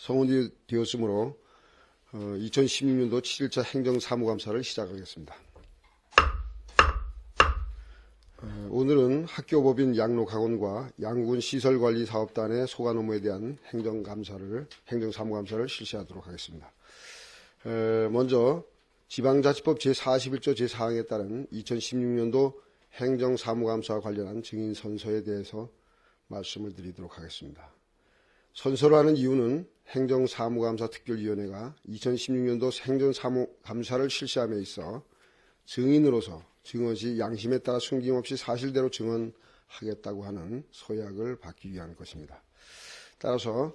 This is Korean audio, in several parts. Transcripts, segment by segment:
성원되었으므로 2016년도 7일차 행정사무감사를 시작하겠습니다. 오늘은 학교법인 양록학원과 양군 시설관리사업단의 소관 업무에 대한 행정사무감사를 실시하도록 하겠습니다. 먼저 지방자치법 제41조 제4항에 따른 2016년도 행정사무감사와 관련한 증인 선서에 대해서 말씀을 드리도록 하겠습니다. 선서를 하는 이유는 행정사무감사 특별위원회가 2016년도 행정사무감사를 실시함에 있어 증인으로서 증언 시 양심에 따라 숨김없이 사실대로 증언하겠다고 하는 서약을 받기 위한 것입니다. 따라서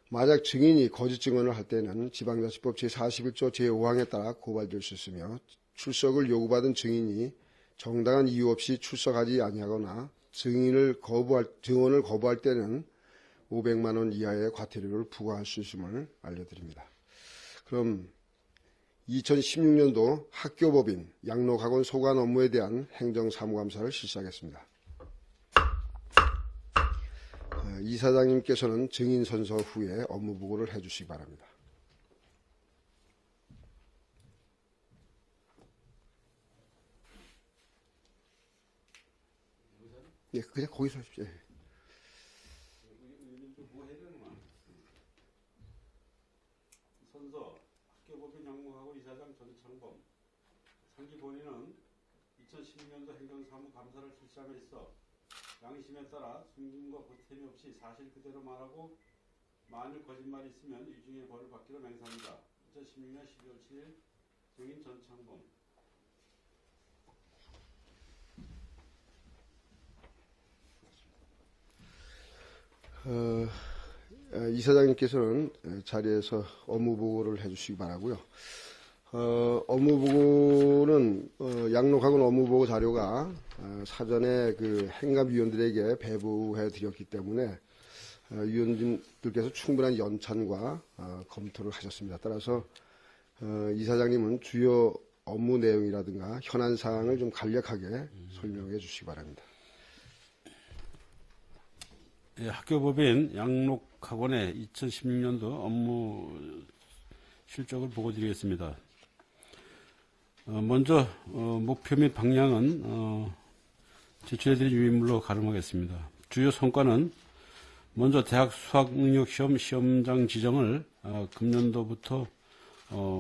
만약 증인이 거짓 증언을 할 때는 지방자치법 제41조 제5항에 따라 고발될 수 있으며 출석을 요구받은 증인이 정당한 이유 없이 출석하지 아니하거나 증언을 거부할 때는 500만 원 이하의 과태료를 부과할 수 있음을 알려드립니다. 그럼 2016년도 학교법인 양록학원 소관 업무에 대한 행정사무감사를 실시하겠습니다. 이사장님께서는 증인 선서 후에 업무 보고를 해주시기 바랍니다. 예, 그냥 거기서 하십시오. 예. 선서 학교법인 양록학원 이사장 전창범 상기 본인은 2016년도 행정사무감사를 실시함에 있어 양심에 따라 숨김과 보탬이 없이 사실 그대로 말하고 만일 거짓말이 있으면 위중의 벌을 받기로 맹세합니다. 2016년 12월 7일 증인 전창범. 이사장님께서는 자리에서 업무 보고를 해주시기 바라고요. 업무 보고는 양록학원 업무 보고 자료가 사전에 그 행감위원들에게 배부해 드렸기 때문에 위원님들께서 충분한 연찬과 검토를 하셨습니다. 따라서 이사장님은 주요 업무 내용이라든가 현안 사항을 좀 간략하게 설명해 주시기 바랍니다. 예, 학교법인 양록학원의 2016년도 업무 실적을 보고드리겠습니다. 먼저 목표 및 방향은 제출해드린 유인물로 가름하겠습니다. 주요 성과는 먼저 대학 수학능력시험 시험장 지정을 금년도부터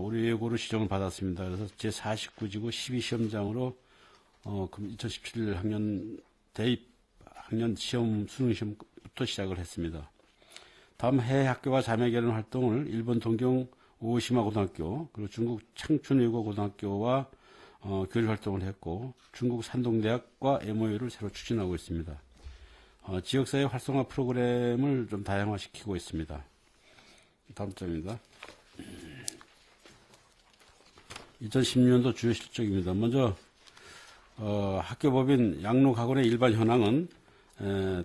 우리 예고로 지정을 받았습니다. 그래서 제49지구 12시험장으로 2017 학년 대입 학년 시험 수능시험부터 시작을 했습니다. 다음 해외 학교와 자매결연 활동을 일본 동경 오시마 고등학교 그리고 중국 창춘외고 고등학교와 교류 활동을 했고 중국 산동대학과 MOU를 새로 추진하고 있습니다. 지역사회 활성화 프로그램을 좀 다양화시키고 있습니다. 다음 장입니다. 2016년도 주요 실적입니다. 먼저 학교법인 양록학원의 일반 현황은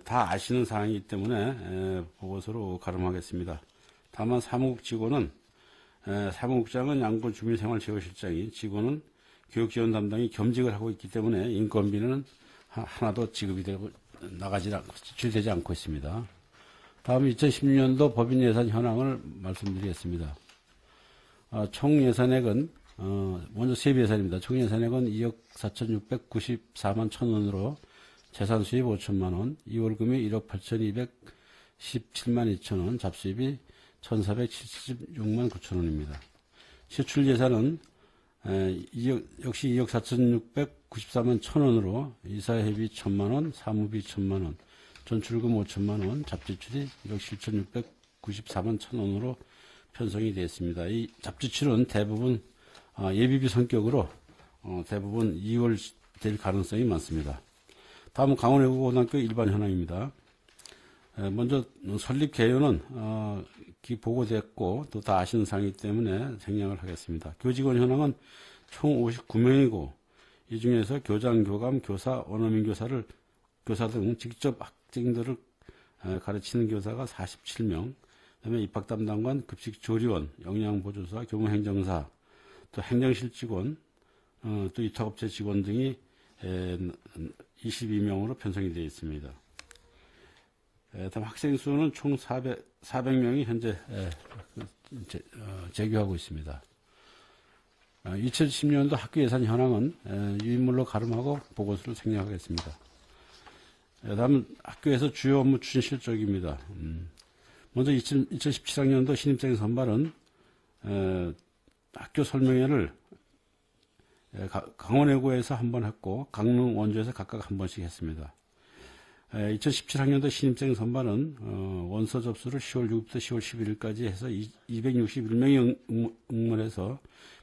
다 아시는 사항이기 때문에 보고서로 가름하겠습니다. 다만 사무국 직원은 사무국장은 양군 주민생활제고실장이 직원은 교육지원 담당이 겸직을 하고 있기 때문에 인건비는 하나도 지급이 되고 지출되지 않고 있습니다. 다음 2016년도 법인 예산 현황을 말씀드리겠습니다. 총 예산액은 먼저 세부 예산입니다. 총 예산액은 2억 4,694만 1,000원으로 재산 수입 5천만 원, 이월금이 1억 8,217만 2천 원, 잡수입이 1,476만 9천 원입니다. 시출 예산은 역시 2억 4,694만 1,000원으로 이사회비 1,000만 원, 사무비 1,000만 원, 전출금 5천만 원, 잡지출이 1억 7,694만 1,000원으로 편성이 되어 있습니다. 이 잡지출은 대부분 예비비 성격으로 대부분 2월 될 가능성이 많습니다. 다음은 강원외국어고등학교 일반 현황입니다. 먼저 설립 개요는 보고됐고 또 다 아시는 사항이기 때문에 생략을 하겠습니다. 교직원 현황은 총 59명이고 이 중에서 교장, 교감, 교사, 원어민 교사 등 직접 학생들을 가르치는 교사가 47명, 그다음에 입학담당관, 급식조리원, 영양보조사, 교무행정사, 또 행정실 직원, 또 위탁업체 직원 등이 22명으로 편성이 되어 있습니다. 다음 학생 수는 총 400명이 현재 제기하고 있습니다. 2010년도 학교 예산 현황은 유인물로 가름하고 보고서를 생략하겠습니다. 다음은 학교에서 주요 업무 추진 실적입니다. 먼저 2017학년도 신입생 선발은 학교 설명회를 강원외고에서 한 번 했고 강릉 원주에서 각각 한 번씩 했습니다. 2017학년도 신입생 선발은 원서 접수를 10월 6일부터 10월 11일까지 해서 261명이 응모해서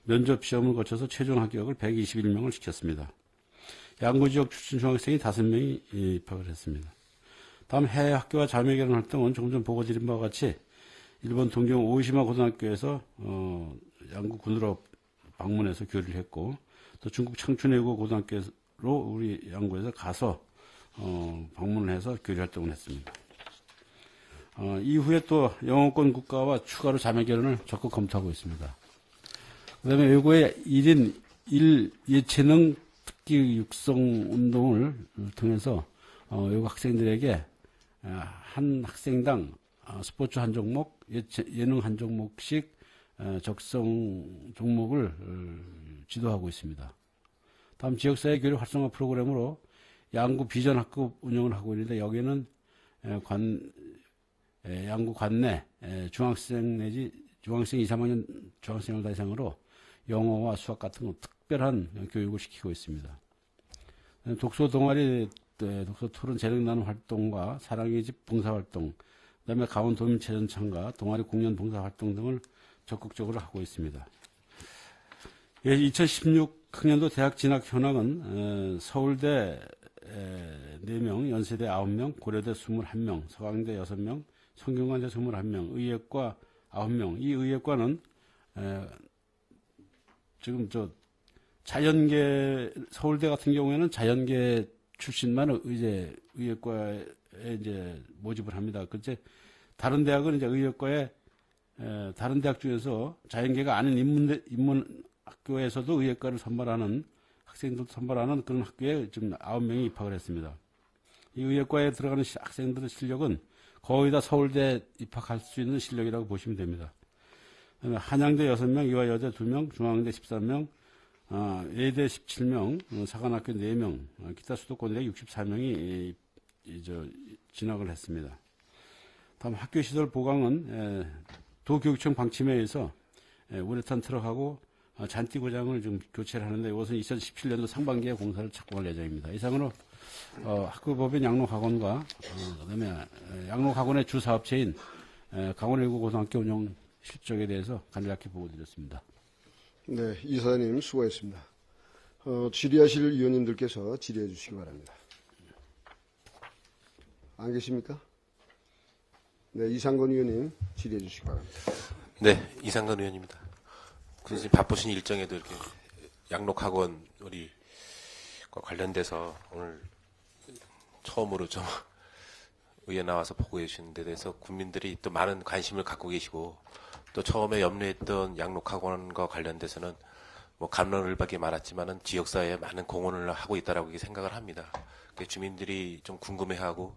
면접 시험을 거쳐서 최종 합격을 121명을 시켰습니다. 양구지역 출신 중학생이 5명이 입학을 했습니다. 다음 해외 학교와 자매결혼 활동은 조금 전 보고드린 바와 같이 일본 동경 오이시마 고등학교에서 양구 군으로 방문해서 교류를 했고 또 중국 청춘외고 고등학교로 우리 양구에서 가서 방문을 해서 교류 활동을 했습니다. 이후에 또 영어권 국가와 추가로 자매결혼을 적극 검토하고 있습니다. 그 다음에 외고의 1인 1 예체능 특기 육성 운동을 통해서 외고 학생들에게 한 학생당 스포츠 한 종목, 예능 한 종목씩 적성 종목을 지도하고 있습니다. 다음 지역사회 교류 활성화 프로그램으로 양구 비전 학급 운영을 하고 있는데 여기는 양구 관내 중학생 내지 중학생 2, 3학년 중학생을 대상으로 영어와 수학 같은 거 특별한 교육을 시키고 있습니다. 독서 동아리, 독서 토론 재능 나눔 활동과 사랑의 집 봉사활동, 그 다음에 강원 도민체전 참가, 동아리 공연 봉사활동 등을 적극적으로 하고 있습니다. 2016학년도 대학 진학 현황은 서울대 4명, 연세대 9명, 고려대 21명, 서강대 6명, 성균관대 21명, 의예과 9명. 이 의예과는 지금 자연계, 서울대 같은 경우에는 자연계 출신만 이제 의예과에 이제 모집을 합니다. 그런데 다른 대학은 이제 의예과에 다른 대학 중에서 자연계가 아닌 인문 학교에서도 의예과를 선발하는 학생들 선발하는 그런 학교에 지금 9명이 입학을 했습니다. 이 의예과에 들어가는 학생들의 실력은 거의 다 서울대 입학할 수 있는 실력이라고 보시면 됩니다. 한양대 6명, 이화여대 2명, 중앙대 13명, 예대 17명, 사관학교 4명, 기타 수도권대 64명이 진학을 했습니다. 다음 학교시설 보강은 도교육청 방침회에서 우레탄 트럭하고 잔띠고장을 좀 교체를 하는데 이것은 2017년도 상반기에 공사를 착공할 예정입니다. 이상으로 학교법인 양록학원과 그다음에 양록학원의 주 사업체인 강원외고 고등학교 운영 실적에 대해서 간략히 보고드렸습니다. 네, 이사님 수고했습니다. 질의하실 위원님들께서 질의해 주시기 바랍니다. 안 계십니까? 네, 이상건 의원님 질의해 주시기 바랍니다. 네, 이상건 의원입니다. 그래서 바쁘신 일정에도 이렇게 양록학원 우리 관련돼서 오늘 처음으로 좀 의회 나와서 보고해 주시는 데 대해서 국민들이 또 많은 관심을 갖고 계시고 또 처음에 염려했던 양록학원과 관련돼서는 뭐 감론을박이 많았지만은 지역사회에 많은 공헌을 하고 있다라고 생각을 합니다. 주민들이 좀 궁금해하고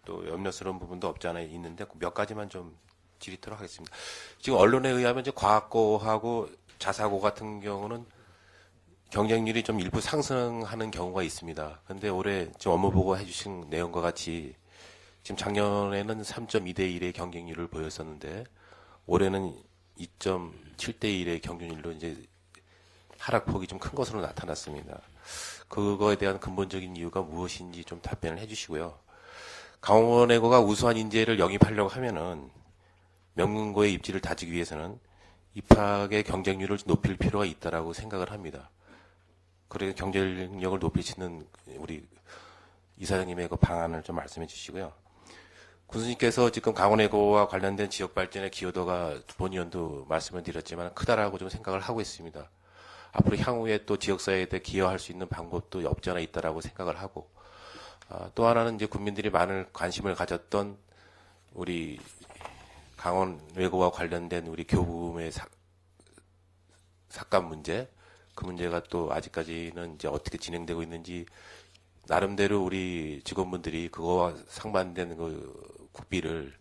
또 염려스러운 부분도 없지 않아 있는데 몇 가지만 좀 질의토록 하겠습니다. 지금 언론에 의하면 이제 과학고하고 자사고 같은 경우는 경쟁률이 좀 일부 상승하는 경우가 있습니다. 그런데 올해 지금 업무 보고 해주신 내용과 같이 지금 작년에는 3.2대 1의 경쟁률을 보였었는데 올해는 2.7대 1의 경쟁률로 이제 하락폭이 좀 큰 것으로 나타났습니다. 그거에 대한 근본적인 이유가 무엇인지 좀 답변을 해주시고요. 강원외고가 우수한 인재를 영입하려고 하면은 명문고의 입지를 다지기 위해서는 입학의 경쟁률을 높일 필요가 있다라고 생각을 합니다. 그래서 경쟁력을 높일 수 있는 우리 이사장님의 그 방안을 좀 말씀해 주시고요. 군수님께서 지금 강원외고와 관련된 지역 발전의 기여도가 본의원도 말씀을 드렸지만 크다라고 좀 생각을 하고 있습니다. 앞으로 향후에 또 지역사회에 대해 기여할 수 있는 방법도 없지 않아 있다라고 생각을 하고 또 하나는 이제 국민들이 많은 관심을 가졌던 우리 강원외고와 관련된 우리 교부금의 삭감 문제, 그 문제가 또 아직까지는 이제 어떻게 진행되고 있는지 나름대로 우리 직원분들이 그거와 상반된 그 국비를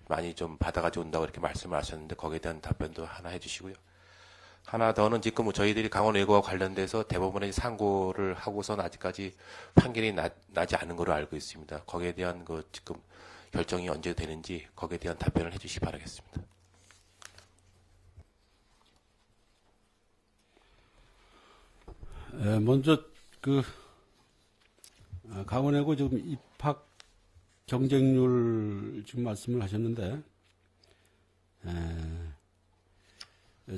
많이 좀 받아가지고 온다고 이렇게 말씀을 하셨는데 거기에 대한 답변도 하나 해주시고요. 하나 더는 지금 저희들이 강원외고와 관련돼서 대법원에 상고를 하고선 아직까지 판결이 나지 않은 걸로 알고 있습니다. 거기에 대한 그 지금 결정이 언제 되는지 거기에 대한 답변을 해주시기 바라겠습니다. 먼저 강원외고 지금 입학 경쟁률 지금 말씀을 하셨는데,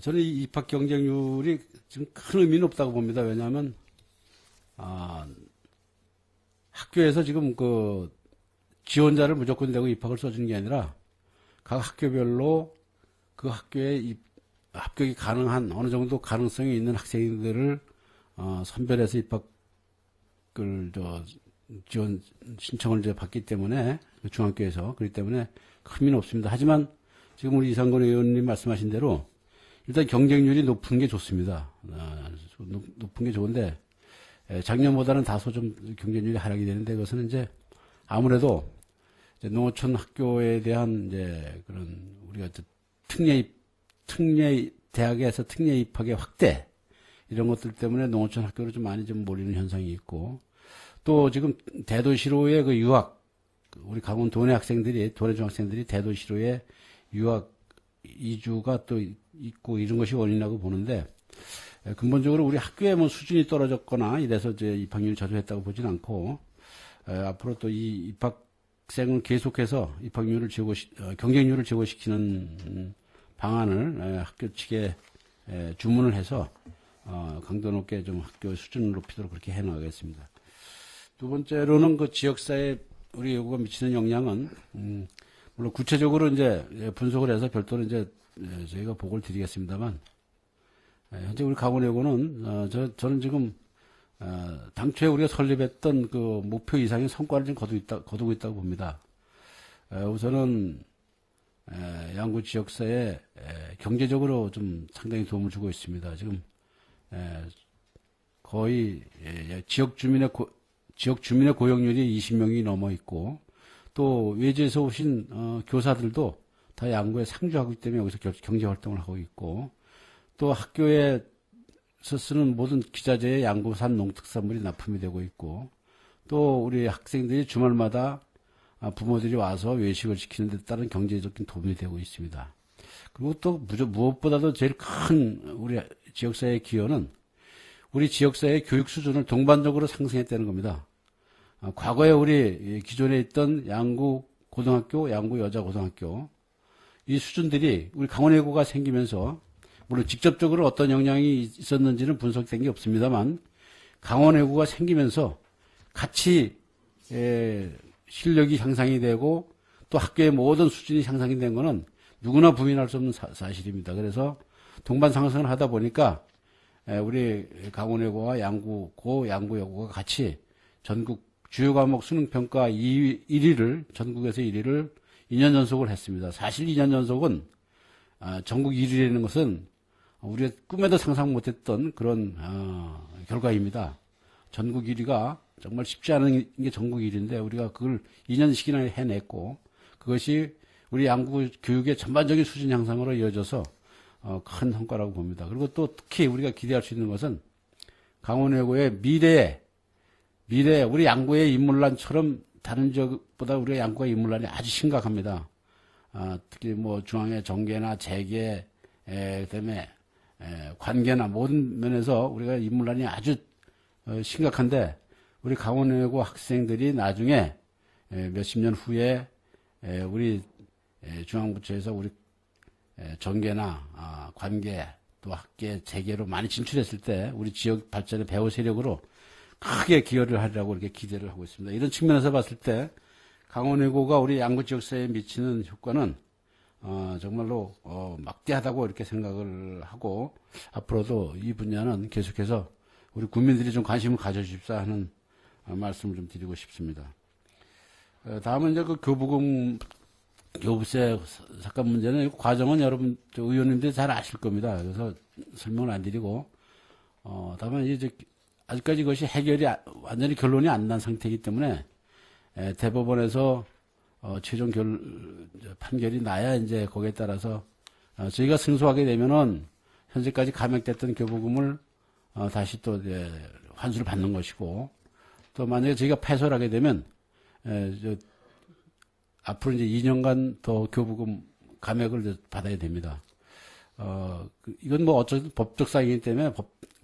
저는 이 입학 경쟁률이 지금 큰 의미는 없다고 봅니다. 왜냐하면 학교에서 지금 그 지원자를 무조건 대고 입학을 써주는 게 아니라 각 학교별로 그 학교에 합격이 가능한 어느 정도 가능성이 있는 학생들을 선별해서 입학을 지원 신청을 이제 받기 때문에 중학교에서 그렇기 때문에 큰 의미는 없습니다. 하지만 지금 우리 이상건 의원님 말씀하신 대로 일단 경쟁률이 높은 게 좋습니다. 높은 게 좋은데 작년보다는 다소 좀 경쟁률이 하락이 되는데 그것은 이제 아무래도 이제 농어촌 학교에 대한 이제 그런 우리가 특례 대학에서 특례 입학의 확대 이런 것들 때문에 농어촌 학교로 좀 많이 좀 몰리는 현상이 있고 또 지금 대도시로의 그 유학 우리 강원 도내 중학생들이 대도시로의 유학 이주가 또 있고 이런 것이 원인이라고 보는데 근본적으로 우리 학교의 뭐 수준이 떨어졌거나 이래서 이제 입학률이 저조했다고 보진 않고 앞으로 또 이 입학생을 계속해서 입학률을 경쟁률을 제고시키는 방안을 학교 측에 주문을 해서 강도 높게 좀 학교 수준을 높이도록 그렇게 해나가겠습니다. 두 번째로는 그 지역사회 우리 외고가 미치는 영향은 물론 구체적으로 이제 분석을 해서 별도로 이제 저희가 보고를 드리겠습니다만 현재 우리 강원외고는 저는 지금 당초에 우리가 설립했던 그 목표 이상의 성과를 지금 거두고 있다고 봅니다. 우선은 양구 지역사회에 경제적으로 좀 상당히 도움을 주고 있습니다. 지금 거의 지역 주민의 고용률이 20명이 넘어 있고 또 외지에서 오신 교사들도 다 양구에 상주하고 있기 때문에 여기서 경제 활동을 하고 있고 또 학교에서 쓰는 모든 기자재에 양구산 농특산물이 납품이 되고 있고 또 우리 학생들이 주말마다 부모들이 와서 외식을 시키는 데 따른 경제적인 도움이 되고 있습니다. 그리고 또 무엇보다도 제일 큰 우리 지역사회의 기여는 우리 지역사회의 교육 수준을 동반적으로 상승했다는 겁니다. 과거에 우리 기존에 있던 양구 고등학교, 양구 여자고등학교 이 수준들이 우리 강원외고가 생기면서 물론 직접적으로 어떤 영향이 있었는지는 분석된 게 없습니다만 강원외고가 생기면서 같이 실력이 향상이 되고 또 학교의 모든 수준이 향상이 된 거는 누구나 부인할 수 없는 사실입니다. 그래서 동반 상승을 하다 보니까 우리 강원외고와 양구고, 양구여고가 같이 전국 주요 과목 수능평가 1위를 전국에서 1위를 2년 연속을 했습니다. 사실 2년 연속은 전국 1위라는 것은 우리가 꿈에도 상상 못했던 그런 결과입니다. 전국 1위가 정말 쉽지 않은 게 전국 1위인데 우리가 그걸 2년씩이나 해냈고 그것이 우리 양구 교육의 전반적인 수준 향상으로 이어져서 큰 성과라고 봅니다. 그리고 또 특히 우리가 기대할 수 있는 것은 강원외고의 미래에 우리 양구의 인물난처럼 다른 지역보다 우리가 양구가 인물난이 아주 심각합니다. 특히 뭐 중앙의 정계나 재계, 그다음에 관계나 모든 면에서 우리가 인물난이 아주 심각한데 우리 강원외고 학생들이 나중에 몇십 년 후에 우리 중앙부처에서 우리 정계나 관계 또 학계 재계로 많이 진출했을 때 우리 지역 발전의 배후 세력으로 크게 기여를 하리라고 이렇게 기대를 하고 있습니다. 이런 측면에서 봤을 때 강원외고가 우리 양구 지역사회에 미치는 효과는 정말로 막대하다고 이렇게 생각을 하고 앞으로도 이 분야는 계속해서 우리 국민들이 좀 관심을 가져주십사 하는 말씀을 좀 드리고 싶습니다. 다음은 이제 그 교부세 사건 문제는 과정은 여러분 의원님들이 잘 아실 겁니다. 그래서 설명을 안 드리고 다만 이제 아직까지 이것이 해결이 완전히 결론이 안 난 상태이기 때문에 대법원에서 최종 판결이 나야 이제 거기에 따라서 저희가 승소하게 되면은 현재까지 감액됐던 교부금을 다시 또 이제 환수를 받는 것이고, 또 만약에 저희가 패소를 하게 되면 앞으로 이제 2년간 더 교부금 감액을 이제 받아야 됩니다. 이건 뭐 어쨌든 법적 사항이기 때문에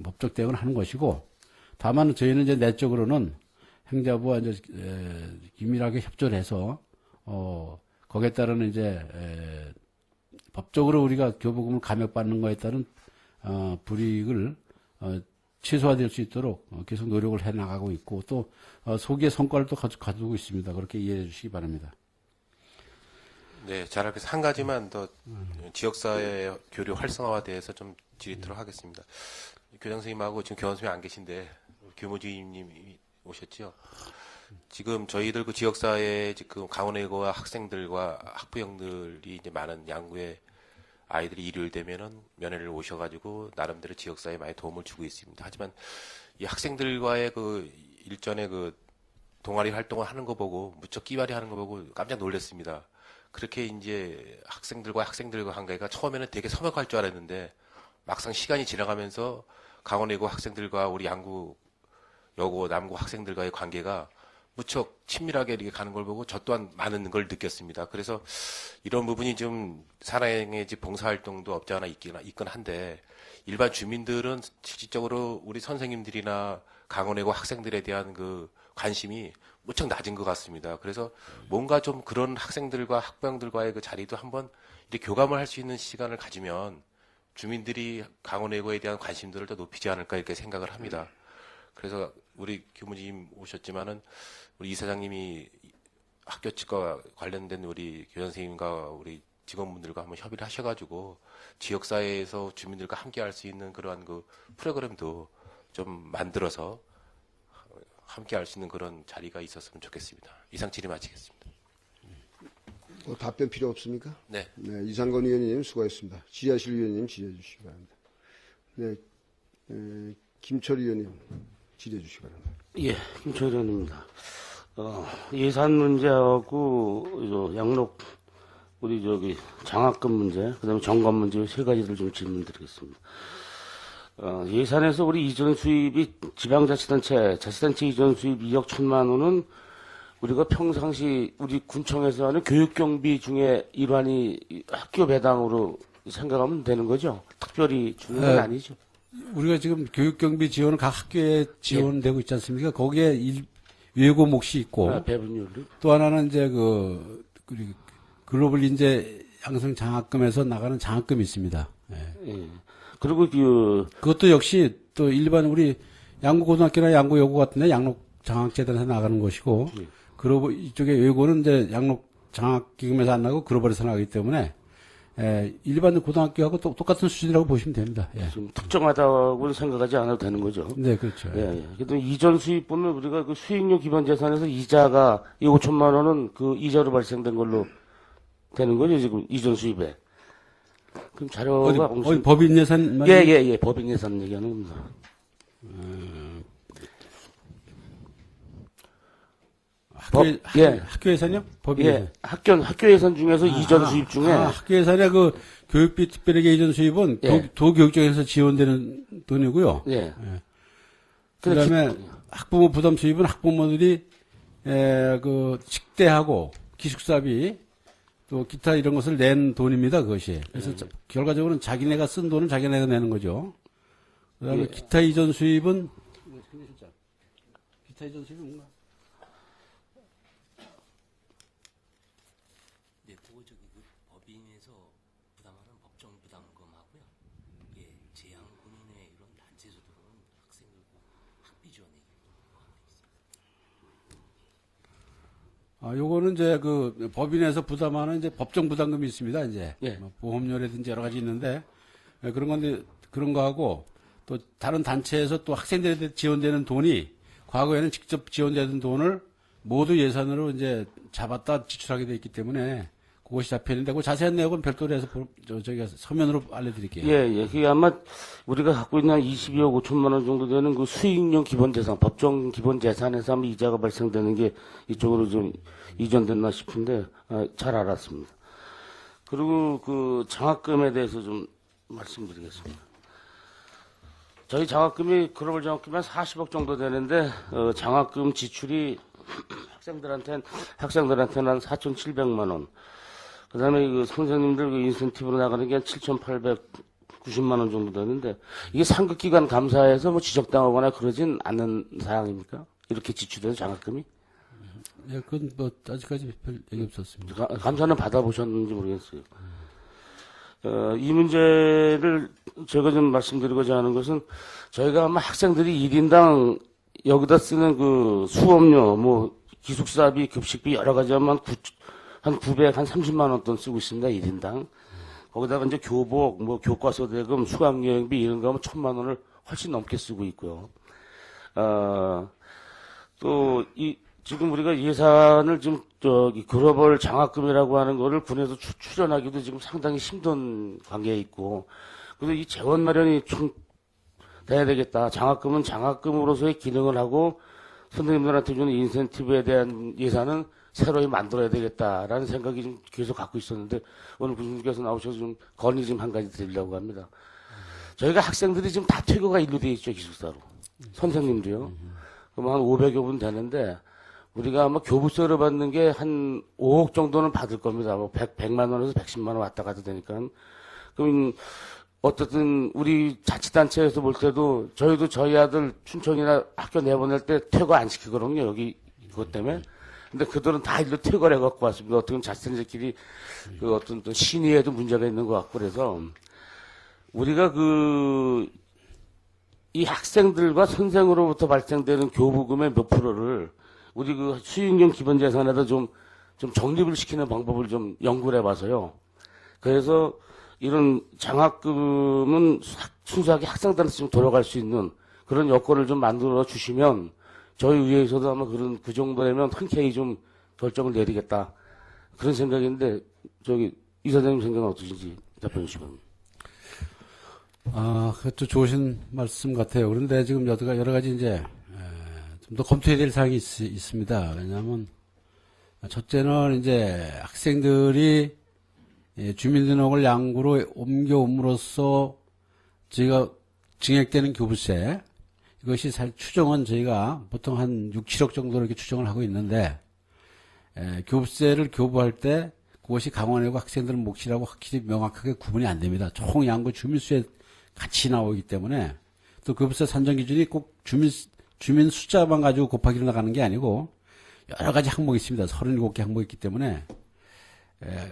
법적 대응을 하는 것이고, 다만 저희는 이제 내적으로는 행자부와 이제 긴밀하게 협조를 해서 거기에 따른 이제 법적으로 우리가 교부금을 감액받는 거에 따른 불이익을 최소화될 수 있도록 계속 노력을 해 나가고 있고, 또 소기의 성과를 또 가지고 있습니다. 그렇게 이해해 주시기 바랍니다. 네, 잘 알겠습니다. 한 가지만 더 지역사회 교류 활성화에 대해서 좀 질의토록 하겠습니다. 교장 선생님하고 지금 교원 선생님 안 계신데 교무주임님이 오셨죠. 지금 저희들 그 지역사회에 지금 강원외고와 학생들과 학부형들이 이제 많은 양구에 아이들이 일요일되면은 면회를 오셔가지고 나름대로 지역사회에 많이 도움을 주고 있습니다. 하지만 이 학생들과의 그 일전에 그 동아리 활동을 하는 거 보고 무척 끼발이 하는 거 보고 깜짝 놀랐습니다. 그렇게 이제 학생들과 관계가 처음에는 되게 서먹할 줄 알았는데 막상 시간이 지나가면서 강원외고 학생들과 우리 양구 여고 남구 학생들과의 관계가 무척 친밀하게 이렇게 가는 걸 보고 저 또한 많은 걸 느꼈습니다. 그래서 이런 부분이 좀 산하의 봉사활동도 없지 않아 있긴 한데 일반 주민들은 실질적으로 우리 선생님들이나 강원외고 학생들에 대한 그 관심이 무척 낮은 것 같습니다. 그래서 뭔가 좀 그런 학생들과 학부형들과의 그 자리도 한번 이렇게 교감을 할 수 있는 시간을 가지면 주민들이 강원외고에 대한 관심들을 더 높이지 않을까 이렇게 생각을 합니다. 그래서 우리 교무님 오셨지만은 우리 이사장님이 학교 측과 관련된 우리 교장 선생님과 우리 직원분들과 한번 협의를 하셔가지고 지역사회에서 주민들과 함께 할 수 있는 그러한 그 프로그램도 좀 만들어서 함께 할 수 있는 그런 자리가 있었으면 좋겠습니다. 이상 질의 마치겠습니다. 답변 필요 없습니까? 네. 네, 이상건 의원님 수고하셨습니다. 지하실 의원님 질의해 주시기 바랍니다. 네, 김철 의원님 질의해 주시기 바랍니다. 예, 김철 의원입니다. 예산 문제하고 양록 우리 장학금 문제, 그다음에 점검 문제 세 가지를 좀 질문드리겠습니다. 예산에서 우리 이전 수입이 지방자치단체 이전 수입 2억 1천만 원은 우리가 평상시 우리 군청에서 하는 교육경비 중에 일환이 학교 배당으로 생각하면 되는 거죠? 특별히 주는 건 아니죠? 우리가 지금 교육경비 지원은 각 학교에 지원되고 있지 않습니까? 거기에 외고 몫이 있고, 배분율이. 또 하나는 이제 우리 글로벌 인재 양성 장학금에서 나가는 장학금이 있습니다. 예. 예. 그리고 그것도 역시 또 일반 우리 양구고등학교나 양구여고 같은데 양록 장학재단에서 나가는 것이고, 글로벌 이쪽에 외고는 이제 양록 장학기금에서 안 나고 글로벌에서 나가기 때문에 일반 고등학교하고 똑같은 수준이라고 보시면 됩니다. 예. 좀 특정하다고는 생각하지 않아도 되는 거죠. 네, 그렇죠. 예, 예. 그래도 이전 수입분은 우리가 그 수익료 기반 재산에서 이자가 이 5천만 원은 그 이자로 발생된 걸로 되는 거죠, 지금 이전 수입에. 그럼 자료가 어디 법인 예산 예, 법인 예산 얘기하는 겁니다. 학교 예산이요? 법인 예산. 학교 예산 중에서 이전 수입 중에 학교 예산의 그 교육비 특별하게 이전 수입은 도교육청에서 지원되는 돈이고요. 예. 그다음에 학부모 부담 수입은 학부모들이 그 식대하고 기숙사비 또 기타 이런 것을 낸 돈입니다. 그것이. 그래서 결과적으로는 자기네가 쓴 돈은 자기네가 내는 거죠. 그다음에 기타 이전 수입은 기타 이전 수입은 뭔가? 네, 그거 법인에서 부담하는 법정 부담금하고요. 예, 재향군인의 이런 단체에서 들어오는 학생들 학비 지원액이 요거는 이제 그 법인에서 부담하는 이제 법정 부담금이 있습니다. 이제 뭐 보험료라든지 여러 가지 있는데 그런 건데 그런 거하고 또 다른 단체에서 또 학생들한테 지원되는 돈이 과거에는 직접 지원되던 돈을 모두 예산으로 이제 잡았다 지출하게 돼 있기 때문에 그것이 잡혀 있는데 그 자세한 내용은 별도로 해서 저희가 서면으로 알려드릴게요. 예. 그게 아마 우리가 갖고 있는 한 22억 5천만 원 정도 되는 그 수익용 기본재산, 법정 기본재산에서 아마 이자가 발생되는 게 이쪽으로 좀 이전됐나 싶은데, 잘 알았습니다. 그리고 그 장학금에 대해서 좀 말씀드리겠습니다. 저희 장학금이, 글로벌 장학금이 한 40억 정도 되는데, 장학금 지출이 학생들한테는 한 4,700만 원. 그 다음에 그 선생님들 그 인센티브로 나가는 게 한 7,890만 원 정도 되는데, 이게 상급기관 감사에서 뭐 지적당하거나 그러진 않는 사항입니까? 이렇게 지출해서 장학금이? 예, 그건 뭐 아직까지 별 얘기 없었습니다. 감사는 받아보셨는지 모르겠어요. 이 문제를 제가 좀 말씀드리고자 하는 것은, 저희가 아마 학생들이 1인당 여기다 쓰는 그 수업료, 뭐 기숙사비, 급식비 여러 가지 하면 한 30만 원 돈 쓰고 있습니다. 1인당. 거기다가 이제 교복, 뭐 교과서 대금, 수학여행비 이런 거 하면 1,000만 원을 훨씬 넘게 쓰고 있고요. 지금 우리가 예산을 좀 글로벌 장학금이라고 하는 거를 군에서 출연하기도 지금 상당히 힘든 관계에 있고, 그래서 이 재원 마련이 좀 돼야 되겠다. 장학금은 장학금으로서의 기능을 하고 선생님들한테 주는 인센티브에 대한 예산은 새로이 만들어야 되겠다라는 생각이 좀 계속 갖고 있었는데, 오늘 교수님께서 나오셔서 좀 건의 좀 한 가지 드리려고 합니다. 저희가 학생들이 지금 다 퇴거가 일로 돼 있죠, 기숙사로. 선생님도요. 그럼 한 500여 분 되는데, 우리가 아마 교부세를 받는 게 한 5억 정도는 받을 겁니다. 뭐 100만 원에서 110만 원 왔다 갔다 되니까. 그럼 어쨌든 우리 자치단체에서 볼 때도 저희도 저희 아들 춘천이나 학교 내보낼 때 퇴거 안 시키거든요. 여기 그것 때문에. 근데 그들은 다 일로 퇴거를 해갖고 왔습니다. 어떻게 보면 자치단체끼리 그 어떤 또 신의에도 문제가 있는 것 같고 그래서 우리가 이 학생들과 선생으로부터 발생되는 교부금의 몇 프로를 우리 그 수익용 기본재산에다 좀 적립을 시키는 방법을 좀 연구를 해봐서요. 그래서 이런 장학금은 순수하게 학생들한테 좀 돌아갈 수 있는 그런 여건을 좀 만들어 주시면 저희 의회에서도 아마 그 정도 되면 흔쾌히 좀 결정을 내리겠다. 그런 생각인데, 이 사장님 생각은 어떠신지 답변 주시면. 그것도 좋으신 말씀 같아요. 그런데 지금 여러 가지 이제, 좀 더 검토해야 될 사항이 있습니다. 왜냐하면, 첫째는 이제 학생들이 주민등록을 양구로 옮겨옴으로써 저희가 증액되는 교부세, 이것이 추정은 저희가 보통 한 6, 7억 정도 이렇게 추정을 하고 있는데, 교부세를 교부할 때 그것이 강원외고 학생들 몫이라고 확실히 명확하게 구분이 안 됩니다. 총 양구 주민수에 같이 나오기 때문에 또 교부세 산정 기준이 꼭 주민 숫자만 가지고 곱하기로 나가는 게 아니고 여러 가지 항목이 있습니다. 37개 항목이 있기 때문에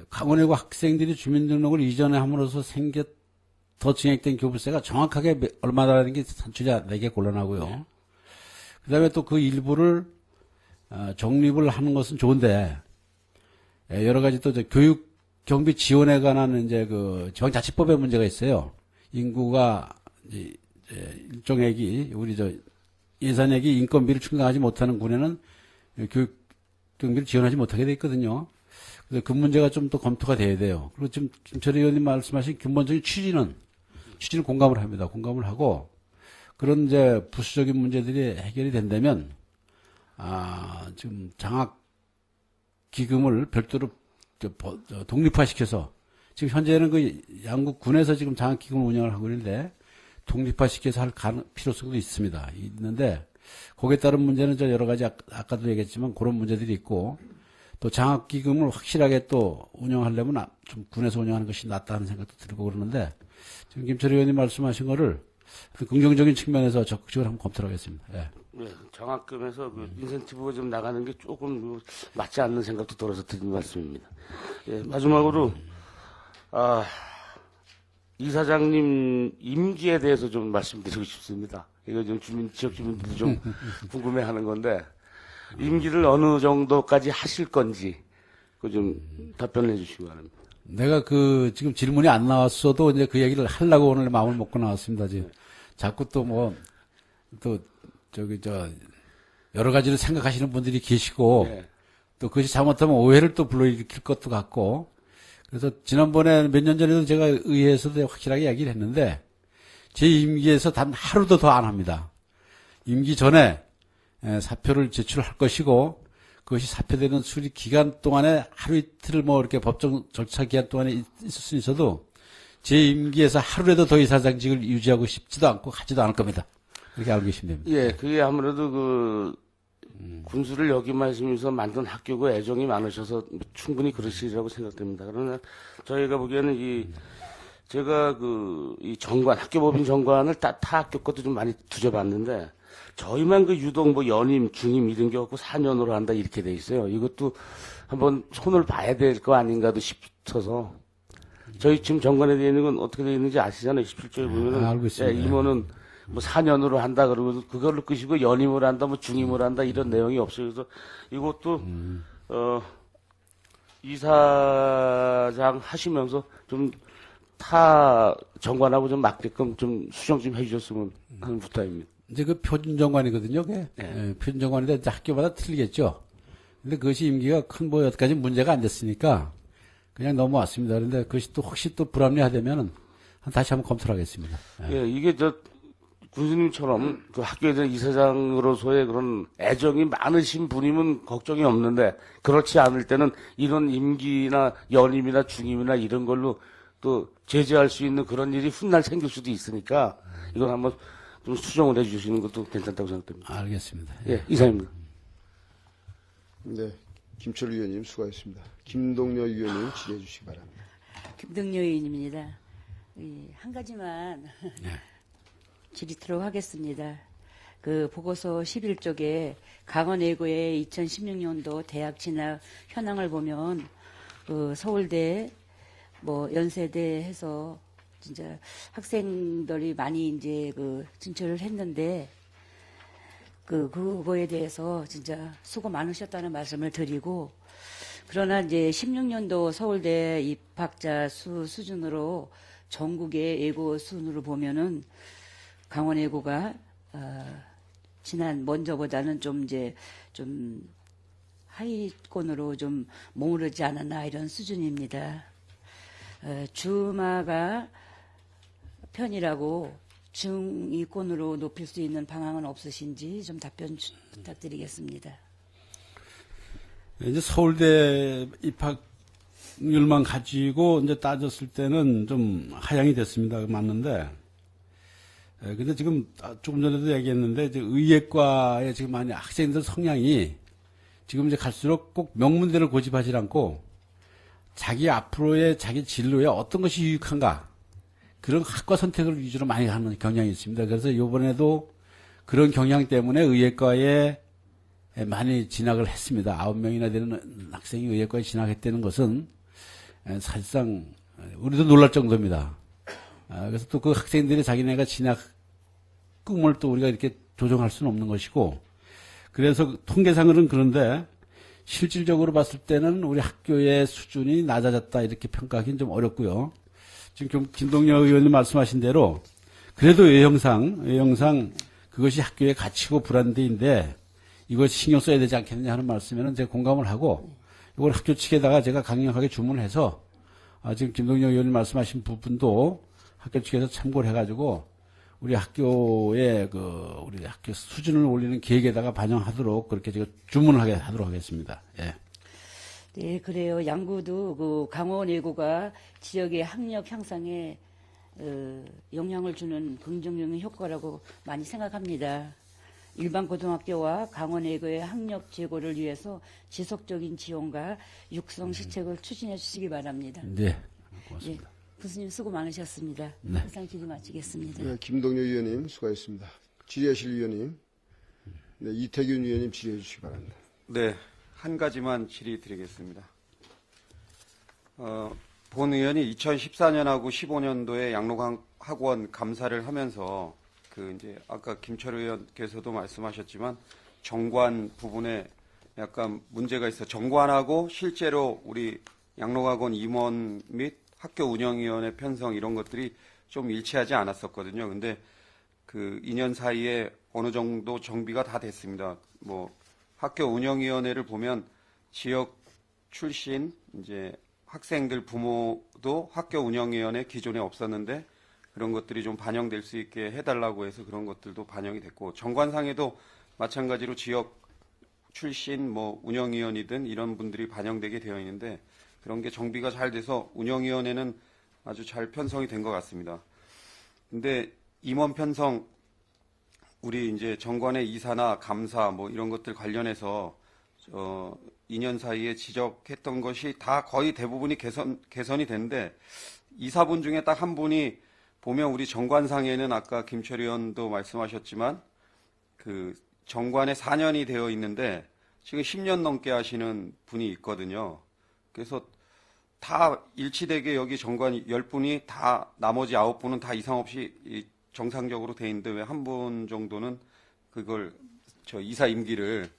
강원외고 학생들이 주민등록을 이전에 함으로써 더 증액된 교부세가 정확하게 얼마나라는 게 산출이 되게 곤란하고요. 그 다음에 또 그 일부를 적립을 하는 것은 좋은데 여러 가지 또 교육 경비 지원에 관한 이제 그 지방자치법의 문제가 있어요. 인구가 일정액이 우리 예산액이 인건비를 충당하지 못하는 군에는 교육 경비를 지원하지 못하게 돼 있거든요. 그래서 그 문제가 좀 더 검토가 돼야 돼요. 그리고 지금 김철희 의원님 말씀하신 근본적인 취지는 공감을 합니다. 공감을 하고 그런 이제 부수적인 문제들이 해결이 된다면 지금 장학 기금을 별도로 독립화시켜서 지금 현재는 그 양국 군에서 지금 장학 기금을 운영을 하고 있는데 독립화시켜서 할 필요성도 있는데 거기에 따른 문제는 여러 가지 아까도 얘기했지만 그런 문제들이 있고 또 장학 기금을 확실하게 또 운영하려면 좀 군에서 운영하는 것이 낫다는 생각도 들고 그러는데 지금 김철희 의원님 말씀하신 거를 긍정적인 측면에서 적극적으로 한번 검토를 하겠습니다. 예. 네, 장학금에서 그 인센티브가 좀 나가는 게 조금 맞지 않는 생각도 들어서 드린 말씀입니다. 예, 마지막으로 이 사장님 임기에 대해서 좀 말씀드리고 싶습니다. 이거 좀 지역 주민들이 좀 궁금해하는 건데 임기를 어느 정도까지 하실 건지 그 좀 답변을 해주시기 바랍니다. 내가 지금 질문이 안 나왔어도 이제 그 얘기를 하려고 오늘 마음을 먹고 나왔습니다. 지금 자꾸 여러 가지를 생각하시는 분들이 계시고 네. 또 그것이 잘못하면 오해를 또 불러일으킬 것도 같고 그래서 지난번에 몇 년 전에도 제가 의회에서도 확실하게 이야기를 했는데 제 임기에서 단 하루도 더 안 합니다. 임기 전에 사표를 제출할 것이고 그것이 사표되는 수리 기간 동안에 하루 이틀 뭐 이렇게 법정 절차 기간 동안에 있을 수 있어도 제 임기에서 하루라도 더 이사장직을 유지하고 싶지도 않고 하지도 않을 겁니다. 그렇게 알고 계시면 됩니다. 예, 그게 아무래도 군수를 여기 말씀에서 만든 학교고 애정이 많으셔서 충분히 그러시리라고 생각됩니다. 그러나 저희가 보기에는 제가 이 정관, 학교법인 정관을 타 학교 것도 좀 많이 뒤져봤는데 저희만 유독 뭐 연임, 중임 이런 게 없고 4년으로 한다 이렇게 돼 있어요. 이것도 한번 손을 봐야 될 거 아닌가도 싶어서 저희 지금 정관에 되어 있는 건 어떻게 되어 있는지 아시잖아요. 17조에 보면은 알고 있습니다. 예, 임원은 뭐 4년으로 한다 그러고 그걸로 끄시고 연임을 한다 뭐 중임을 한다 이런 내용이 없어요. 그래서 이것도 이사장 하시면서 좀 타 정관하고 좀 맞게끔 좀 수정 좀 해주셨으면 하는 부탁입니다. 이제 그 표준정관이거든요. 그게. 예, 표준정관인데 이제 학교마다 틀리겠죠. 근데 그것이 임기가 큰 뭐 여태까지 문제가 안 됐으니까 그냥 넘어왔습니다. 그런데 그것이 또 혹시 또 불합리하다면은 다시 한번 검토를 하겠습니다. 예, 이게 군수님처럼 그 학교에 대한 이사장으로서의 그런 애정이 많으신 분이면 걱정이 없는데 그렇지 않을 때는 이런 임기나 연임이나 중임이나 이런 걸로 또 제재할 수 있는 그런 일이 훗날 생길 수도 있으니까 이건 한번 좀 수정을 해주시는 것도 괜찮다고 생각됩니다. 알겠습니다. 예, 이상입니다. 네, 김철우 의원님 수고하셨습니다. 김동여 의원님 질의해 주시기 바랍니다. 김동여 의원입니다. 한 가지만 질의토록 하겠습니다. 그 보고서 11쪽에 강원예고의 2016년도 대학 진학 현황을 보면 그 서울대 뭐 연세대 해서 진짜 학생들이 많이 이제 진출을 했는데 그거에 대해서 진짜 수고 많으셨다는 말씀을 드리고 그러나 이제 16년도 서울대 입학자 수 수준으로 전국의 예고 순으로 보면은 강원 예고가 지난 먼저보다는 좀 하위권으로 좀 머무르지 않았나 이런 수준입니다. 주마가 편이라고 중위권으로 높일 수 있는 방향은 없으신지 좀 답변 부탁드리겠습니다. 이제 서울대 입학률만 가지고 이제 따졌을 때는 좀 하향이 됐습니다. 맞는데, 근데 지금 조금 전에도 얘기했는데, 이제 의예과에 지금 많이 학생들 성향이 지금 이제 갈수록 꼭 명문대를 고집하지 않고 자기 앞으로의 자기 진로에 어떤 것이 유익한가 그런 학과 선택을 위주로 많이 하는 경향이 있습니다. 그래서 이번에도 그런 경향 때문에 의예과에 많이 진학을 했습니다. 9명이나 되는 학생이 의예과에 진학했다는 것은 사실상 우리도 놀랄 정도입니다. 그래서 또 그 학생들이 자기네가 진학 꿈을 또 우리가 이렇게 조정할 수는 없는 것이고 그래서 통계상으로는 그런데 실질적으로 봤을 때는 우리 학교의 수준이 낮아졌다 이렇게 평가하기는 좀 어렵고요. 지금 김동여 의원님 말씀하신 대로 그래도 외형상 그것이 학교의 가치고 브랜드인데 이것 신경 써야 되지 않겠느냐 하는 말씀에는 제가 공감을 하고 이걸 학교 측에다가 제가 강력하게 주문을 해서 지금 김동여 의원님 말씀하신 부분도 학교 측에서 참고를 해가지고 우리 학교의 우리 학교 수준을 올리는 계획에다가 반영하도록 그렇게 제가 주문을 하도록 하겠습니다. 예. 네, 그래요. 양구도 강원 예고가 지역의 학력 향상에 영향을 주는 긍정적인 효과라고 많이 생각합니다. 일반 고등학교와 강원 예고의 학력 제고를 위해서 지속적인 지원과 육성 시책을 추진해 주시기 바랍니다. 네, 고맙습니다. 예, 교수님 수고 많으셨습니다. 네. 이상 질의 마치겠습니다. 네, 김동여 의원님 수고하셨습니다. 질의하실 의원님, 네, 이태균 의원님 질의해 주시기 바랍니다. 네, 한 가지만 질의드리겠습니다. 본 의원이 2014년하고 15년도에 양록학원 감사를 하면서 이제 아까 김철우 의원께서도 말씀하셨지만 정관 부분에 약간 문제가 있어. 정관하고 실제로 우리 양록학원 임원 및 학교 운영위원회 편성 이런 것들이 좀 일치하지 않았었거든요. 근데 그 2년 사이에 어느 정도 정비가 다 됐습니다. 뭐 학교 운영위원회를 보면 지역 출신 이제 학생들 부모도 학교 운영위원회 기존에 없었는데 그런 것들이 좀 반영될 수 있게 해달라고 해서 그런 것들도 반영이 됐고, 정관상에도 마찬가지로 지역 출신 뭐 운영위원이든 이런 분들이 반영되게 되어 있는데, 그런 게 정비가 잘 돼서 운영위원회는 아주 잘 편성이 된 것 같습니다. 근데 임원 편성, 우리 이제 정관의 이사나 감사 뭐 이런 것들 관련해서 2년 사이에 지적했던 것이 다 거의 대부분이 개선이 됐는데, 이사분 중에 딱 한 분이 보면 우리 정관상에는 아까 김철 의원도 말씀하셨지만 그 정관에 4년이 되어 있는데 지금 10년 넘게 하시는 분이 있거든요. 그래서 다 일치되게 여기 정관 10분이 다, 나머지 9분은 다 이상 없이 정상적으로 돼 있는데 왜 한 분 정도는 그걸 이사 임기를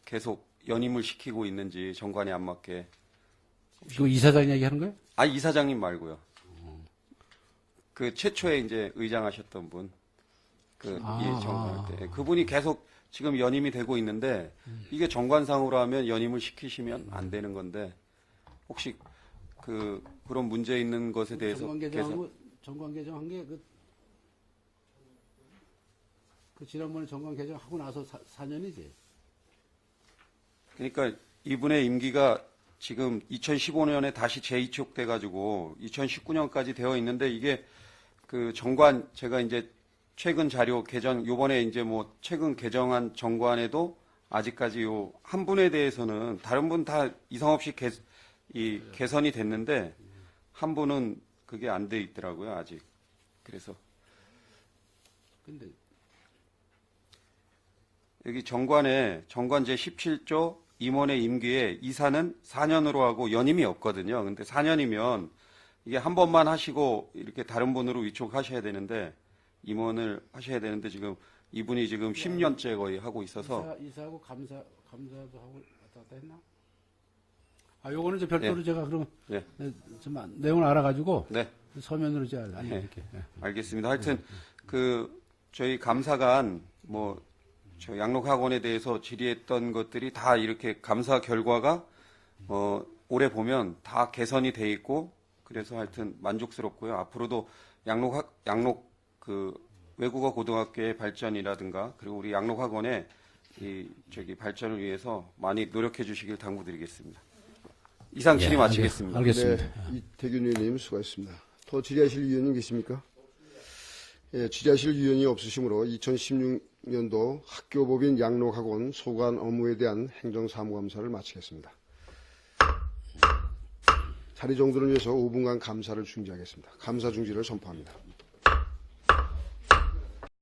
계속 연임을 시키고 있는지, 정관에 안 맞게. 이거 이사장 얘기하는 거예요? 아, 이사장님 말고요. 그 최초에 이제 의장하셨던 분, 정관할 때 그분이 계속 지금 연임이 되고 있는데, 이게 정관상으로 하면 연임을 시키시면 안 되는 건데, 혹시 그런 문제 있는 것에 대해서 정관 개정한 게 그 지난번에 정관 개정하고 나서 4년이지. 그러니까 이분의 임기가 지금 2015년에 다시 재이촉돼 가지고 2019년까지 되어 있는데, 이게 그 정관, 제가 이제 최근 자료 개정, 요번에 이제 뭐 최근 개정한 정관에도 아직까지 요 한 분에 대해서는 다른 분 다 이상 없이 개선이 됐는데 한 분은 그게 안 돼 있더라고요, 아직. 그래서 근데 여기 정관 제 17조 임원의 임기에 이사는 4년으로 하고 연임이 없거든요. 근데 4년이면 이게 한 번만 하시고 이렇게 다른 분으로 위촉하셔야 되는데, 임원을 하셔야 되는데 지금 이분이 지금 10년째 거의 하고 있어서. 이사하고 감사도 하고 왔다 갔다 했나? 요거는 이제 별도로 제가 그럼 좀 내용을 알아가지고 서면으로 제가 알려드릴게요. 알겠습니다. 하여튼 저희 감사관 저 양록학원에 대해서 질의했던 것들이 다 이렇게 감사 결과가 올해 보면 다 개선이 돼 있고, 그래서 하여튼 만족스럽고요. 앞으로도 양록 외국어 고등학교의 발전이라든가, 그리고 우리 양록학원의 발전을 위해서 많이 노력해 주시길 당부드리겠습니다. 이상 질의 마치겠습니다. 알겠습니다. 네, 이태균 의원님 수고하셨습니다. 더 질의하실 위원님 계십니까? 예, 질의하실 위원이 없으시므로 2016년도 학교법인 양록학원 소관 업무에 대한 행정사무감사를 마치겠습니다. 자리 정돈을 위해서 5분간 감사를 중지하겠습니다. 감사 중지를 선포합니다.